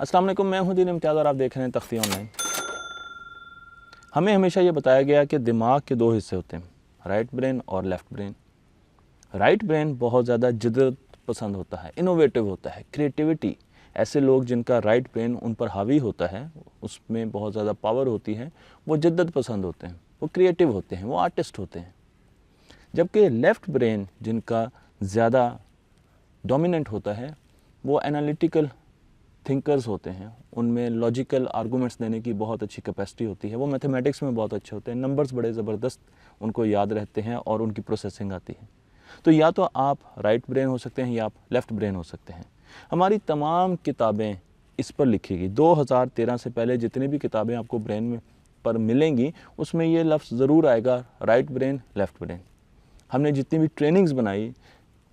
अस्सलाम वालेकुम, मैं हूं दीन इम्तियाज़ और आप देख रहे हैं तख्ती ऑनलाइन। हमें हमेशा ये बताया गया कि दिमाग के दो हिस्से होते हैं, राइट ब्रेन और लेफ़्ट ब्रेन। राइट ब्रेन बहुत ज़्यादा जिद्दत पसंद होता है, इनोवेटिव होता है, क्रिएटिविटी। ऐसे लोग जिनका राइट ब्रेन उन पर हावी होता है, उसमें बहुत ज़्यादा पावर होती है, वो जिद्दत पसंद होते हैं, वो क्रिएटिव होते हैं, वो आर्टिस्ट होते हैं। जबकि लेफ़्ट ब्रेन जिनका ज़्यादा डोमिनेंट होता है, वो एनालिटिकल थिंकर्स होते हैं, उनमें लॉजिकल आर्गूमेंट्स देने की बहुत अच्छी कैपेसिटी होती है, वो मैथमेटिक्स में बहुत अच्छे होते हैं, नंबर्स बड़े ज़बरदस्त उनको याद रहते हैं और उनकी प्रोसेसिंग आती है। तो या तो आप राइट ब्रेन हो सकते हैं या आप लेफ़्ट ब्रेन हो सकते हैं। हमारी तमाम किताबें इस पर लिखी गई। 2013 से पहले जितनी भी किताबें आपको ब्रेन में पर मिलेंगी, उसमें ये लफ्ज़ ज़रूर आएगा, राइट ब्रेन लेफ़्ट ब्रेन। हमने जितनी भी ट्रेनिंग्स बनाई,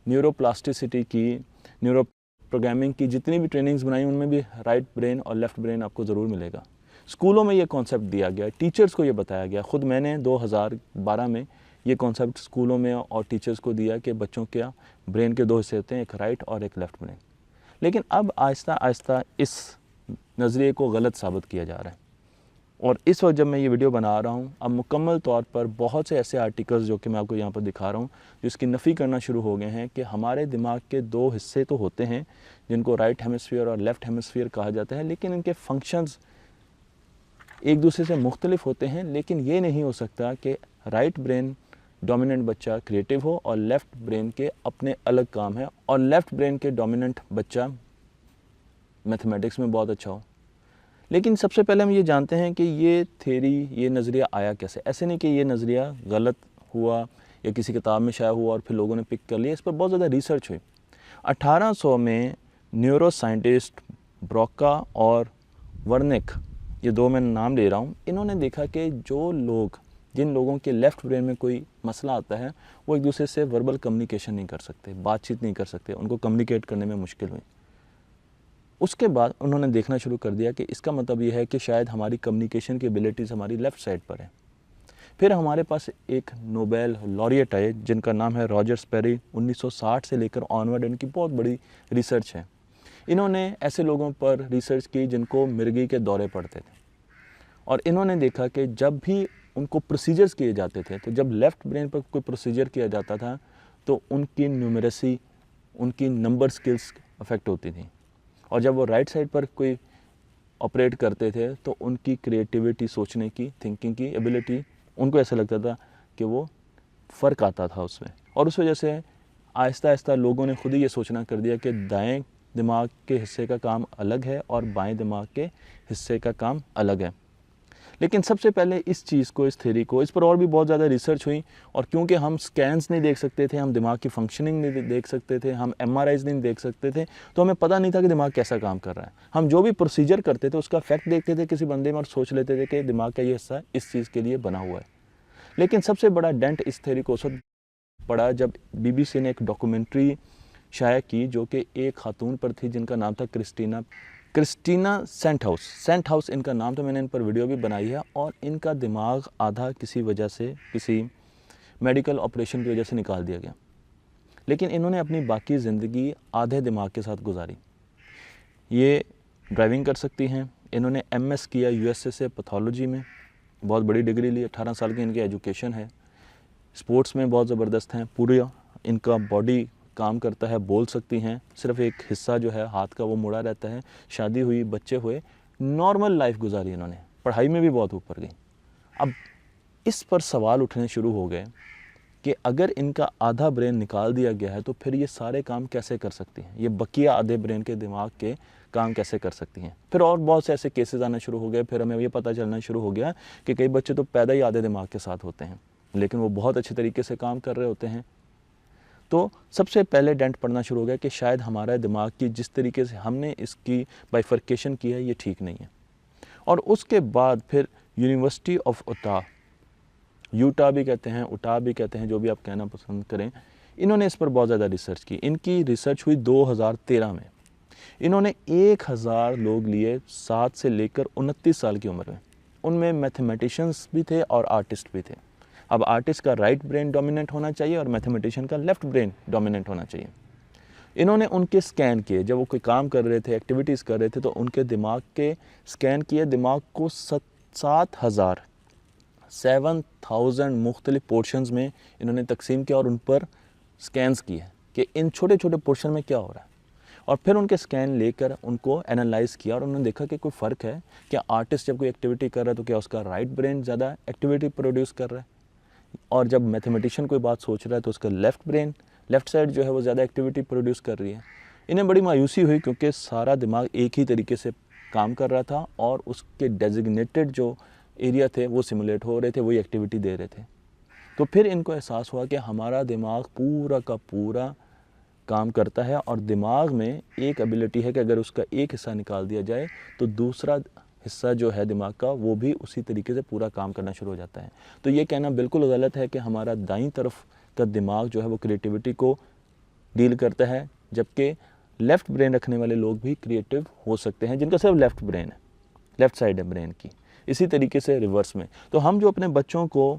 न्यूरोप्लास्टिसिटी की, न्यूरो प्रोग्रामिंग की जितनी भी ट्रेनिंग्स बनाई, उनमें भी राइट ब्रेन और लेफ़्ट ब्रेन आपको ज़रूर मिलेगा। स्कूलों में ये कॉन्सेप्ट दिया गया, टीचर्स को ये बताया गया। ख़ुद मैंने 2012 में ये कॉन्सेप्ट स्कूलों में और टीचर्स को दिया कि बच्चों के ब्रेन के दो हिस्से होते हैं, एक राइट और एक लेफ़्ट ब्रेन। लेकिन अब आहिस्ता आहिस्ता इस नज़रिए को गलत साबित किया जा रहा है, और इस वक्त जब मैं ये वीडियो बना रहा हूँ, अब मुकम्मल तौर पर बहुत से ऐसे आर्टिकल्स जो कि मैं आपको यहाँ पर दिखा रहा हूँ, जो इसकी नफ़ी करना शुरू हो गए हैं कि हमारे दिमाग के दो हिस्से तो होते हैं जिनको राइट हेमिस्फीयर और लेफ़्ट हेमिस्फीयर कहा जाता है, लेकिन इनके फंक्शंस एक दूसरे से मुख्तलिफ होते हैं। लेकिन ये नहीं हो सकता कि राइट ब्रेन डोमिनेंट बच्चा क्रिएटिव हो और लेफ़्ट ब्रेन के अपने अलग काम है, और लेफ़्ट ब्रेन के डोमिनेंट बच्चा मैथमेटिक्स में बहुत अच्छा हो। लेकिन सबसे पहले हम ये जानते हैं कि ये थ्योरी, ये नज़रिया आया कैसे। ऐसे नहीं कि ये नज़रिया गलत हुआ या किसी किताब में शाया हुआ और फिर लोगों ने पिक कर लिया। इस पर बहुत ज़्यादा रिसर्च हुई। 1800 में न्यूरो साइंटिस्ट ब्रोका और वर्निक, ये दो मैं नाम ले रहा हूँ, इन्होंने देखा कि जिन लोगों के लेफ़्ट ब्रेन में कोई मसला आता है, वो एक दूसरे से वर्बल कम्युनिकेशन नहीं कर सकते, बातचीत नहीं कर सकते, उनको कम्युनिकेट करने में मुश्किल हुई। उसके बाद उन्होंने देखना शुरू कर दिया कि इसका मतलब ये है कि शायद हमारी कम्युनिकेशन की एबिलिटीज़ हमारी लेफ़्ट साइड पर है। फिर हमारे पास एक नोबेल लॉरिएट आए जिनका नाम है रॉजर स्पेरी। 1960 से लेकर ऑनवर्ड इनकी बहुत बड़ी रिसर्च है। इन्होंने ऐसे लोगों पर रिसर्च की जिनको मिर्गी के दौरे पड़ते थे, और इन्होंने देखा कि जब भी उनको प्रोसीजर्स किए जाते थे, तो जब लेफ़्ट ब्रेन पर कोई प्रोसीजर किया जाता था तो उनकी न्यूमेरेसी, उनकी नंबर स्किल्स अफेक्ट होती थी, और जब वो राइट साइड पर कोई ऑपरेट करते थे तो उनकी क्रिएटिविटी, सोचने की, थिंकिंग की एबिलिटी, उनको ऐसा लगता था कि वो फ़र्क आता था उसमें। और उस वजह से आहिस्ता आहिस्ता लोगों ने खुद ही ये सोचना कर दिया कि दाएं दिमाग के हिस्से का काम अलग है और बाएं दिमाग के हिस्से का काम अलग है। लेकिन सबसे पहले इस चीज़ को, इस थ्योरी को, इस पर और भी बहुत ज़्यादा रिसर्च हुई, और क्योंकि हम स्कैन्स नहीं देख सकते थे, हम दिमाग की फंक्शनिंग नहीं देख सकते थे, हम MRIs नहीं देख सकते थे, तो हमें पता नहीं था कि दिमाग कैसा काम कर रहा है। हम जो भी प्रोसीजर करते थे उसका फैक्ट देखते थे किसी बंदे में और सोच लेते थे कि दिमाग का ये हिस्सा इस चीज़ के लिए बना हुआ है। लेकिन सबसे बड़ा डेंट इस थ्योरी को उस वक्त पड़ा जब BBC ने एक डॉक्यूमेंट्री शाया की जो कि एक खातून पर थी जिनका नाम था क्रिस्टीना सेंट हाउस इनका नाम था। मैंने इन पर वीडियो भी बनाई है, और इनका दिमाग आधा किसी वजह से, किसी मेडिकल ऑपरेशन की वजह से निकाल दिया गया। लेकिन इन्होंने अपनी बाकी ज़िंदगी आधे दिमाग के साथ गुजारी। ये ड्राइविंग कर सकती हैं। इन्होंने MS किया USA से पैथोलॉजी में, बहुत बड़ी डिग्री ली। 18 साल की इनकी एजुकेशन है। स्पोर्ट्स में बहुत ज़बरदस्त हैं, पूरा इनका बॉडी काम करता है, बोल सकती हैं, सिर्फ एक हिस्सा जो है हाथ का वो मुड़ा रहता है। शादी हुई, बच्चे हुए, नॉर्मल लाइफ गुजारी इन्होंने, पढ़ाई में भी बहुत ऊपर गई। अब इस पर सवाल उठने शुरू हो गए कि अगर इनका आधा ब्रेन निकाल दिया गया है तो फिर ये सारे काम कैसे कर सकती हैं, ये बकिया आधे ब्रेन के दिमाग के काम कैसे कर सकती हैं। फिर और बहुत से ऐसे केसेस आना शुरू हो गए। फिर हमें ये पता चलना शुरू हो गया कि कई बच्चे तो पैदा ही आधे दिमाग के साथ होते हैं, लेकिन वो बहुत अच्छे तरीके से काम कर रहे होते हैं। तो सबसे पहले डेंट पड़ना शुरू हो गया कि शायद हमारा दिमाग की जिस तरीके से हमने इसकी बाइफर्केशन की है, ये ठीक नहीं है। और उसके बाद फिर यूनिवर्सिटी ऑफ यूटा भी कहते हैं, उटा भी कहते हैं, जो भी आप कहना पसंद करें, इन्होंने इस पर बहुत ज़्यादा रिसर्च की। इनकी रिसर्च हुई 2013 में। इन्होंने 1000 लोग लिए 7 से लेकर 29 साल की उम्र में। उनमें मैथमेटिशियंस भी थे और आर्टिस्ट भी थे। अब आर्टिस्ट का राइट ब्रेन डोमिनेंट होना चाहिए और मैथमेटिशियन का लेफ़्ट ब्रेन डोमिनेंट होना चाहिए। انہوں نے ان کے سکین کیے، جب وہ کوئی کام کر رہے تھے، ایکٹیویٹیز کر رہے تھے، تو ان کے دماغ کے سکین کیے، دماغ کو 7,000 مختلف پورشنز میں انہوں نے تقسیم کیا اور ان پر سکینز کیے کہ ان چھوٹے چھوٹے پورشن میں کیا ہو رہا ہے، اور پھر ان کے سکین لے کر ان کو انالائز کیا اور انہوں نے دیکھا کہ کوئی فرق ہے کہ آرٹسٹ جب کوئی ایکٹیویٹی کر رہا ہے تو کیا اس کا رائٹ برین زیادہ ایکٹیویٹی پروڈیوس کر رہا ہے، اور جب میتھمیٹیشین کوئی بات سوچ رہا ہے تو اس کا لیفٹ سائڈ جو ہے وہ زیادہ ایکٹیویٹی پروڈیوس کر رہی ہے۔ انہیں بڑی مایوسی ہوئی کیونکہ سارا دماغ ایک ہی طریقے سے کام کر رہا تھا اور اس کے ڈیزگنیٹڈ جو ایریا تھے وہ سیمولیٹ ہو رہے تھے، وہی ایکٹیویٹی دے رہے تھے۔ تو پھر ان کو احساس ہوا کہ ہمارا دماغ پورا کا پورا کام کرتا ہے، اور دماغ میں ایک ایبلٹی ہے کہ اگر اس کا ایک حصہ نکال دیا جائے تو دوسرا حصہ جو ہے دماغ کا وہ بھی اسی طریقے سے پورا کام کرنا شروع ہو جاتا ہے۔ تو یہ کہنا بالکل غلط ہے کہ ہمارا دائیں طرف کا دماغ جو ہے وہ کریٹیوٹی کو ڈیل کرتا ہے، جبکہ لیفٹ برین رکھنے والے لوگ بھی کریٹیو ہو سکتے ہیں جن کا صرف لیفٹ برین ہے، لیفٹ سائڈ ہے برین کی۔ اسی طریقے سے ریورس میں تو ہم جو اپنے بچوں کو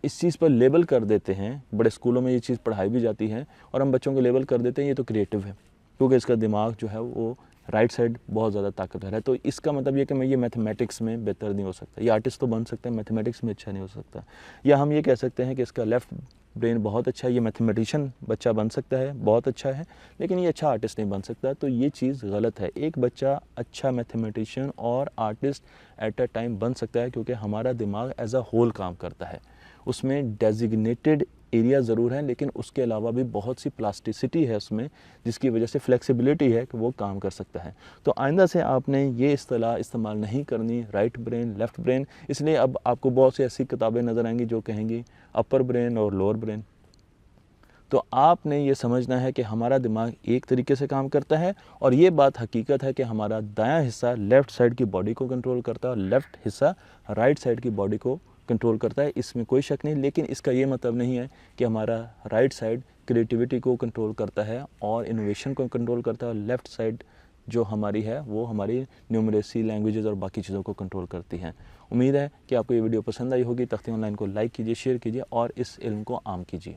اس چیز پر لیبل کر دیتے ہیں، بڑے اسکولوں میں یہ چیز پڑھائی بھی جاتی ہے اور ہم بچوں کو لیبل کر دیتے ہیں یہ تو کریٹیو ہے کیونکہ اس کا دماغ جو ہے وہ رائٹ سائڈ بہت زیادہ طاقتور ہے، تو اس کا مطلب یہ کہ میں یہ میتھمیٹکس میں بہتر نہیں ہو سکتا، یہ آرٹسٹ تو بن سکتا ہے، میتھمیٹکس میں اچھا نہیں ہو سکتا، یا ہم یہ کہہ سکتے ہیں کہ اس کا لیفٹ برین بہت اچھا ہے، یہ میتھمیٹیشین بچہ بن سکتا ہے، بہت اچھا ہے، لیکن یہ اچھا آرٹسٹ نہیں بن سکتا۔ تو یہ چیز غلط ہے، ایک بچہ اچھا میتھمیٹیشین اور آرٹسٹ ایٹ اے ٹائم بن سکتا ہے کیونکہ ہمارا دماغ ایز اے ہول کام کرتا ہے، اس میں ڈیزگنیٹڈ ایریا ضرور ہیں لیکن اس کے علاوہ بھی بہت سی پلاسٹیسٹی ہے اس میں، جس کی وجہ سے فلیکسیبلٹی ہے کہ وہ کام کر سکتا ہے۔ تو آئندہ سے آپ نے یہ اصطلاح استعمال نہیں کرنی رائٹ برین لیفٹ برین، اس لیے اب آپ کو بہت سی ایسی کتابیں نظر آئیں گی جو کہیں گی اپر برین اور لوور برین۔ تو آپ نے یہ سمجھنا ہے کہ ہمارا دماغ ایک طریقے سے کام کرتا ہے، اور یہ بات حقیقت ہے کہ ہمارا دایاں حصہ لیفٹ سائڈ کی باڈی کو کنٹرول کرتا ہے اور لیفٹ حصہ رائٹ سائڈ کی باڈی کو کنٹرول کرتا ہے، اس میں کوئی شک نہیں، لیکن اس کا یہ مطلب نہیں ہے کہ ہمارا رائٹ سائڈ کریٹیوٹی کو کنٹرول کرتا ہے اور انوویشن کو کنٹرول کرتا ہے، اور لیفٹ سائڈ جو ہماری ہے وہ ہماری نیومریسی، لینگویجز اور باقی چیزوں کو کنٹرول کرتی ہیں۔ امید ہے کہ آپ کو یہ ویڈیو پسند آئی ہوگی۔ تختی آن لائن کو لائک کیجیے، شیئر کیجیے اور اس علم کو عام کیجیے۔